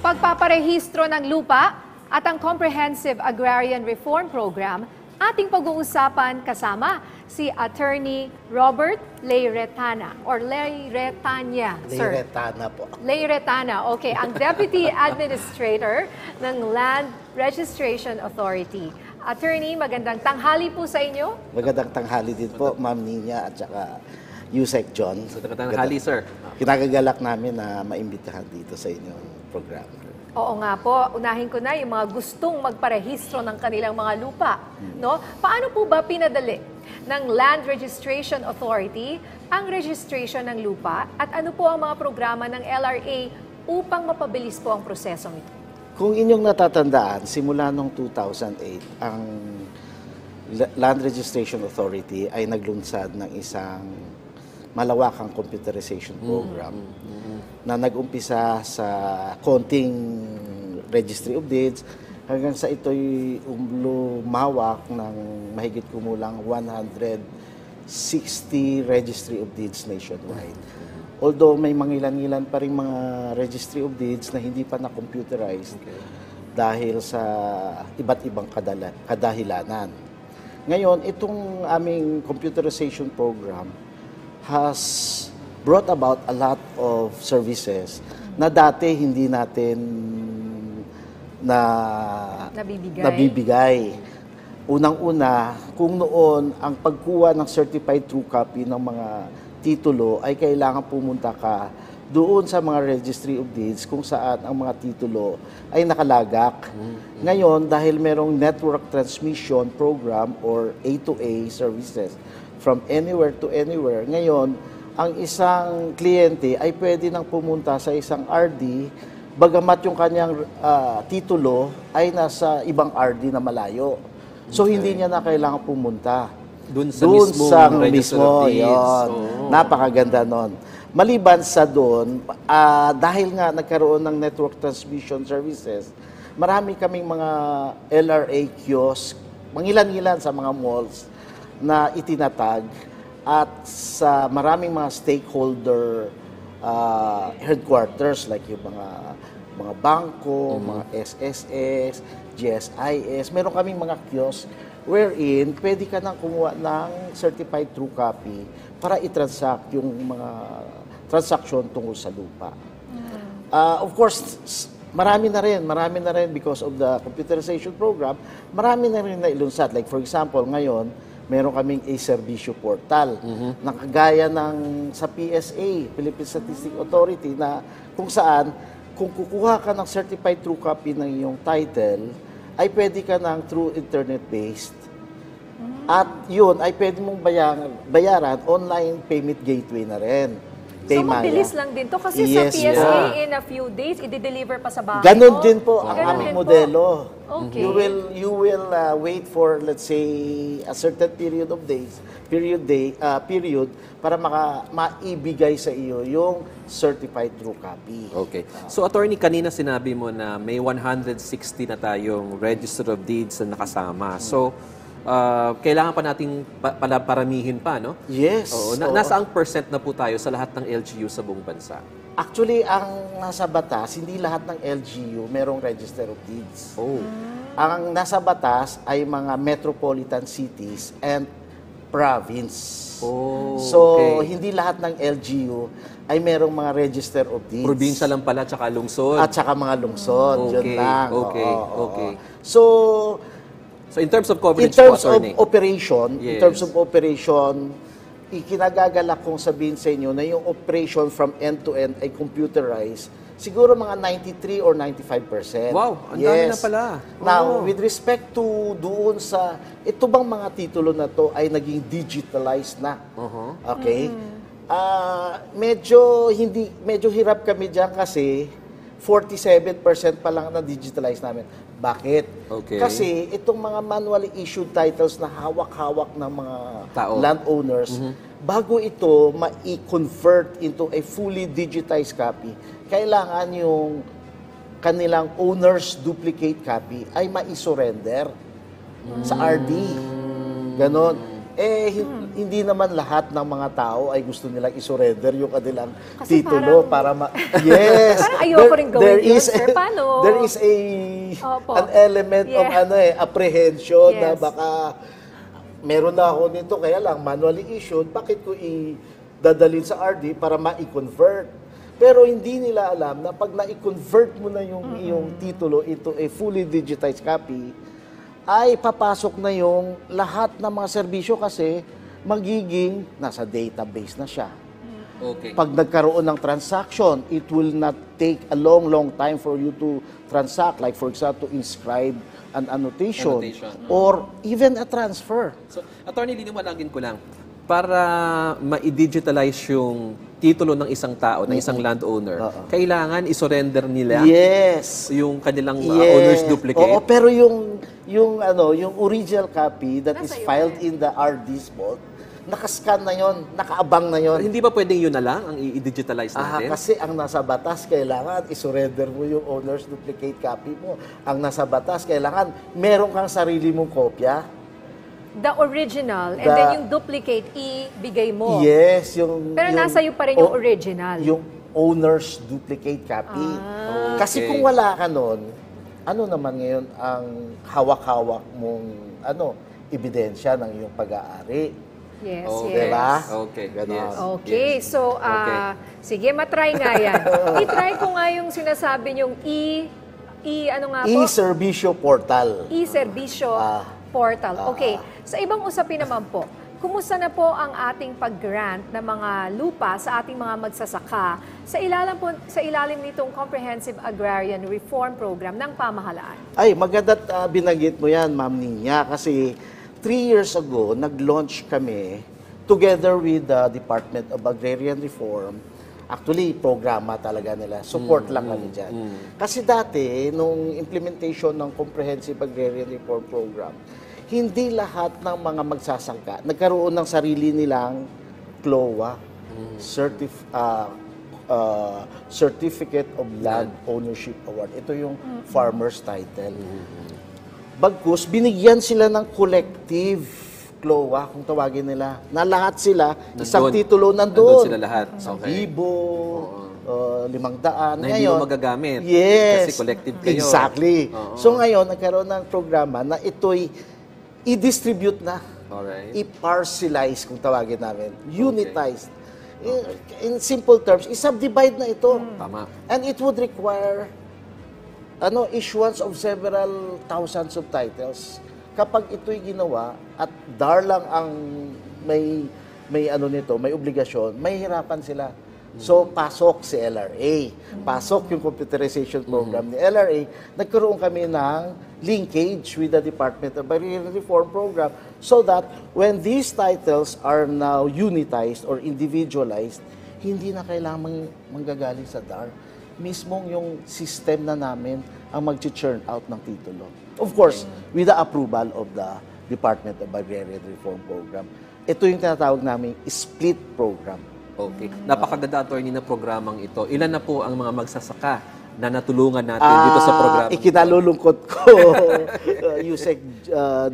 pagpaparehistro ng lupa at ang Comprehensive Agrarian Reform Program, ating pag-uusapan kasama si Attorney Robert Leyretana or Leyretania, sir. Leyretana po. Leyretana, okay. Ang Deputy Administrator ng Land Registration Authority. Attorney, magandang tanghali po sa inyo. Magandang tanghali din po, Ma'am Nina at saka Yusek John. Magandang tanghali, sir. Kinagagalak namin na maimbitahan dito sa inyong programa. Oo nga po, unahin ko na yung mga gustong magparehistro ng kanilang mga lupa. No? Paano po ba pinadali ng Land Registration Authority ang registration ng lupa at ano po ang mga programa ng LRA upang mapabilis po ang prosesong ito? Kung inyong natatandaan, simula noong 2008, ang Land Registration Authority ay naglunsad ng isang malawakang computerization program na nag-umpisa sa konting registry of deeds hanggang sa ito'y lumawak ng mahigit kumulang 160 registry of deeds nationwide. Although may mangilan-ngilan pa rin mga registry of deeds na hindi pa na-computerized dahil sa iba't ibang kadahilanan. Ngayon, itong aming computerization program has brought about a lot of services na dati hindi natin nabibigay. Unang-una, kung noon ang pagkuha ng certified true copy ng mga titulo ay kailangan pumunta ka doon sa mga registry of deeds kung saan ang mga titulo ay nakalagak. Ngayon, dahil merong network transmission program or A2A services from anywhere to anywhere, ngayon, ang isang kliyente ay pwede nang pumunta sa isang RD, bagamat yung kanyang titulo ay nasa ibang RD na malayo. So, hindi niya na kailangan pumunta. Doon sa mismo. Napakaganda nun. Maliban sa doon, dahil nga nagkaroon ng network transmission services, marami kaming mga LRA kiosk, mangilan-ngilan sa mga malls na itinatag at sa maraming mga stakeholder headquarters like yung mga bangko, mga SSS, GSIS, meron kaming mga kiosk wherein pwede ka nang kumuha ng certified true copy para i-transact yung mga transaction tungkol sa lupa. Of course, marami na rin because of the computerization program, marami na rin na ilunsad. Like for example, ngayon, meron kaming e-servicio portal na kagaya ng sa PSA, Philippine Statistics Authority, na kung saan, kung kukuha ka ng certified true copy ng iyong title, ay pwede ka ng through internet-based. At yun, ay pwede mong bayaran online payment gateway na rin. So, mabilis lang din to kasi sa PSA in a few days, i-deliver pa sa bahay. Ganon din po ang aming modelo. Okay. You will wait for, let's say, a certain period of days, period para maibigay sa iyo yung certified true copy. Okay. So, attorney, kanina sinabi mo na may 160 na tayong Register of Deeds na nakasama. So, kailangan pa nating paramihin pa, no? Yes. Nasa ang percent na po tayo sa lahat ng LGU sa buong bansa? Actually, ang nasa batas, hindi lahat ng LGU merong Register of Deeds. Ang nasa batas ay mga metropolitan cities and province. So, hindi lahat ng LGU ay merong mga Register of Deeds. Probinsya lang pala, tsaka lungsod. At tsaka mga lungsod. Yun lang. Okay. So, in terms of coverage, in terms po, attorney, of operation, yes. in terms of operation, ikinagagalak kong sabihin sa inyo na yung operation from end to end ay computerized, siguro mga 93 or 95%. Wow, ang dami na pala. Now, with respect to doon sa, ito bang mga titulo na to ay naging digitalized na? Okay? Medyo hirap kami diyan kasi 47% pa lang na digitalize namin. Bakit? Okay. Kasi itong mga manually issued titles na hawak-hawak ng mga landowners, bago ito ma-convert into a fully digitized copy, kailangan yung kanilang owner's duplicate copy ay ma-surrender sa RD. Ganon. Hindi naman lahat ng mga tao ay gusto nilang isurrender yung kanilang Kasi titulo parang- Yes. Parang ayoko rin gawin yun, sir. Paano? There is Opo. an element of apprehension na Yes. baka meron na ako nito, kaya lang manually issued, bakit ko dadalhin sa RD para ma-convert? Pero hindi nila alam na pag na-convert mo na yung iyong titulo into a fully digitized copy, ay papasok na yung lahat ng mga serbisyo kasi magiging nasa database na siya. Okay. Pag nagkaroon ng transaction, it will not take a long time for you to transact. Like for example, to inscribe an annotation. Or even a transfer. So, Attorney, liniwanagin ko lang. Para ma-digitalize yung titulo ng isang tao, ng isang landowner, kailangan isurrender nila Yes. yung kanilang owner's duplicate. Oo, pero yung original copy that is Nasa iyo filed in the RD's vault, nakascan na yon, nakaabang na yon. Hindi ba pwedeng yun na lang ang i-digitalize natin? Kasi ang nasa batas, kailangan isurrender mo yung owner's duplicate copy mo. Ang nasa batas, kailangan meron kang sarili mong kopya. The original, and then yung duplicate, ibigay mo. Yes, yung... Pero nasa iyo pa rin yung original. Yung owner's duplicate copy. Kasi Okay. kung wala ka nun, ano naman ngayon ang hawak-hawak mong ebidensya ng iyong pag-aari? Yes, Okay. yes. Diba? Okay. Ganon. Yes. Okay, Yes. so, Okay. sige, matry nga yan. I-try ko nga yung sinasabi niyong ano nga po? E-Servicio Portal. E-Servicio Portal. Okay, sa ibang usapin naman po, kumusta na po ang ating pag-grant ng mga lupa sa ating mga magsasaka sa ilalim nitong Comprehensive Agrarian Reform Program ng pamahalaan? Ay, maganda binanggit mo yan, Ma'am Ninya, kasi 3 years ago, nag-launch kami together with the Department of Agrarian Reform. Actually, programa talaga nila. Support lang kami dyan. Kasi dati, nung implementation ng Comprehensive Agrarian Reform Program, hindi lahat ng mga magsasangka nagkaroon ng sarili nilang CLOA, Certificate of Land Ownership Award. Ito yung farmer's title. Bagkus, binigyan sila ng collective CLOA, kung tawagin nila, na lahat sila, isang Nandun. titulo Nandun nandun. sila lahat. Okay. 1,000, 500. Na hindi mo magagamit. Yes. Kasi collective kayo. Exactly. Oo. So ngayon, nagkaroon ng programa na ito'y i-distribute na. Alright. I-parcelize, kung tawagin namin. Unitized. In simple terms, i-subdivide na ito. Tama. And it would require issuance of several thousands of titles. Kapag ito'y ginawa at DAR lang ang may obligasyon, mahihirapan sila. So, pasok si LRA. Pasok yung computerization program ni LRA. Nagkaroon kami ng linkage with the Department of Agrarian Reform Program so that when these titles are now unitized or individualized, hindi na kailangan manggagaling sa DAR. Mismong yung system na namin ang mag-churn out ng titulo. Of course, with the approval of the Department of Agrarian Reform Program. Ito yung tinatawag namin split program. Okay. Napakaganda, attorney, na programang ito. Ilan na po ang mga magsasaka na natulungan natin dito sa programa? Ikinalulungkot ko, Yusek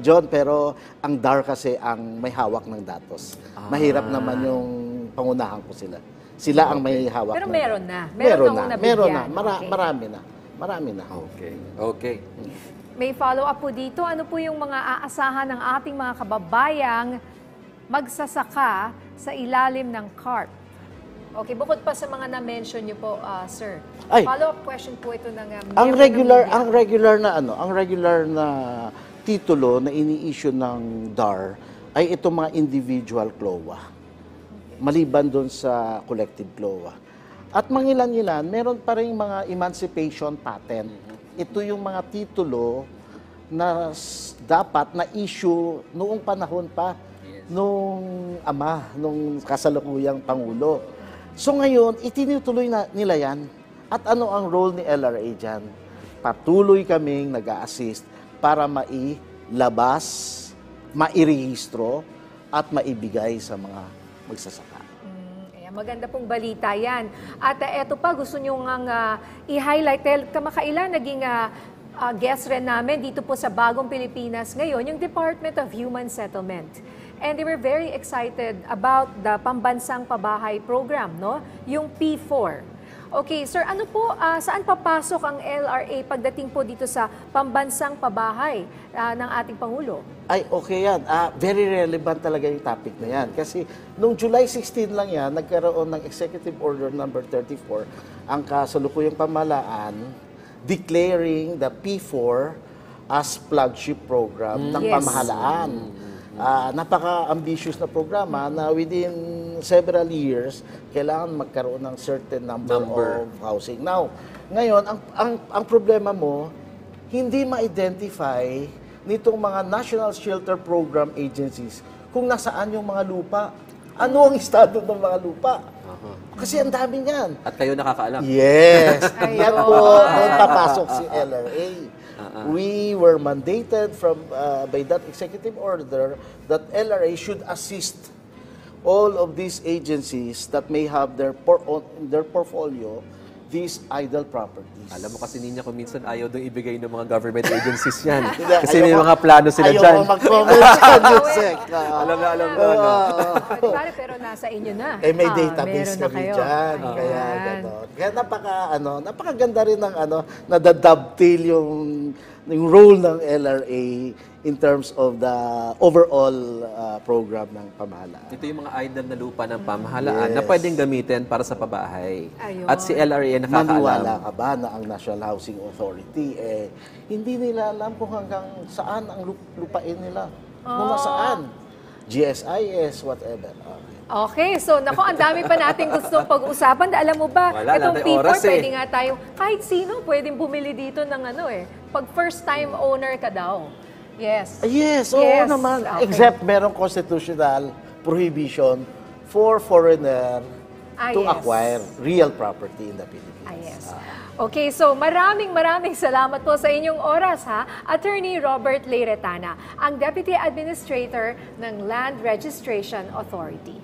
John, pero ang DAR kasi ang may hawak ng datos. Mahirap naman yung pangunahan ko sila. Sila ang may hawak. Pero ng- meron na. Meron akong na. nabigyan. Meron na. Okay. Marami na. Marami na. Okay. Okay. May follow-up po dito. Ano po yung mga aasahan ng ating mga kababayang magsasaka sa ilalim ng CARP? Okay, bukod pa sa mga na-mention niyo po, sir. Ay. Follow-up question po ito ng Ang miyembro regular, ng media. ang regular na titulo na ini-issue ng DAR ay itong mga individual CLOA. Maliban doon sa collective CLOA. At mangilan-ilan, meron pa rin mga emancipation patent. Ito yung mga titulo na dapat na issue noong panahon pa nung nung kasalukuyang Pangulo. So ngayon, itinutuloy nila yan. At ano ang role ni LRA dyan? Patuloy kaming nag-a-assist para mailabas, mairehistro, at maibigay sa mga magsasaka. Ayan, maganda pong balita yan. At eto pa, gusto nyo nga i-highlight. Kamakailan naging guest rin namin dito po sa Bagong Pilipinas ngayon, yung Department of Human Settlement. and they were very excited about the Pambansang Pabahay program, no? Yung P4. Okay, sir, ano po, saan papasok ang LRA pagdating po dito sa Pambansang Pabahay ng ating Pangulo? Ay, okay yan. Very relevant talaga yung topic na yan. Kasi nung July 16 lang yan, nagkaroon ng Executive Order number 34 ang kasalukuyang pamahalaan declaring the P4 as flagship program ng Yes. pamahalaan. Napaka-ambitious na programa na within several years, kailangan magkaroon ng certain number of housing. Now, ngayon, ang problema mo, hindi ma-identify nitong mga National Shelter Program agencies kung nasaan yung mga lupa. Ano ang estado ng mga lupa? Kasi ang dami niyan. At kayo nakakaalam. Yes. Ayun. Yan po, doon papasok si LRA. We were mandated by that executive order that LRA should assist all of these agencies that may have in their portfolio these idle properties. Alam mo kasi niya kung minsan ayaw doon ibigay ng mga government agencies yan. Hindi, Kasi may mga plano sila dyan. Ayaw ko mag-comment dyan, Yusek. Alam na. Pero nasa inyo na. May database meron na kami kayo. dyan. Kaya Ayan. gano'n. Kaya napakaganda rin ng nadadovetail yung role ng LRA in terms of the overall program ng pamahalaan. Ito yung mga idle na lupa ng pamahalaan na pwedeng gamitin para sa pabahay. Ayun. At si LRA Maniwala nakakaalam. ka ba na ang National Housing Authority, hindi nila alam kung hanggang saan ang lupain nila? Kung nasaan? GSIS, whatever. Okay, so ang dami pa nating gustong pag-usapan. Alam mo ba, Wala, itong natin P4, oras pwede nga tayo, kahit sino pwedeng bumili dito ng pag first time owner ka daw. Yes. Yes, oo Yes, naman. okay. Except merong constitutional prohibition for foreigner to yes. acquire real property in the Philippines. Yes. Okay, so maraming salamat po sa inyong oras, ha? Attorney Robert Leiretana, ang Deputy Administrator ng Land Registration Authority.